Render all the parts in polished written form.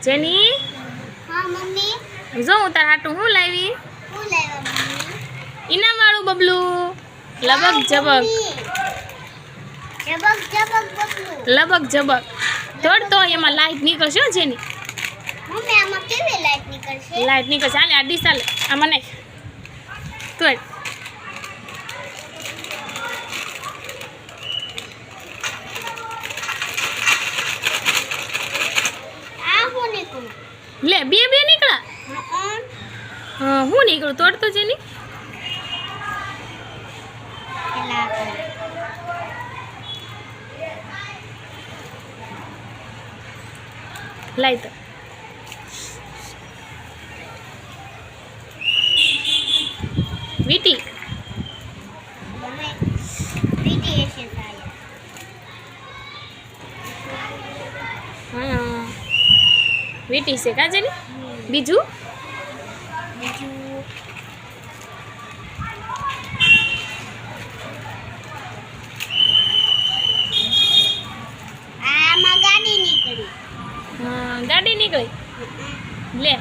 જેની હા મમ્મી જો હું તાર હાટું હું લાવી હું લાવ્યા મમ્મી ઇનામ વાળું બબલું લબક જબક જબક જબક બબલું લબક જબક તોડ તો એમાં લાઈટ નીકળશે હો જેની મમ્મી આમાં કેવી લાઈટ નીકળશે લાઈટ નીકળશે હાલે આ ડીશ હાલે આમાં નાખ તોડ આ હું નીકળું લે બે બે નીકળા હા હું નીકળું તોડ તો જેની પેલા લાઈ તો વીટી મમ્મી બીજી એસે થાય હા વીટી છે કા જેની બીજું બીજું આમાં ગાડી નીકળી હા ગાડી નીકળી લે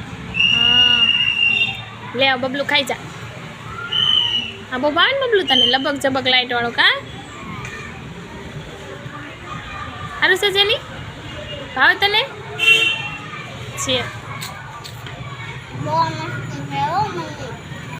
હા લે આ બબલું ખાઈ જા હા બહુ ભાવે ને બબલું તને લબક જબક લાઈટ વાળો કા સારું છે જેની ભાવે તને છે બહુ મસ્ત છે હો મમ્મી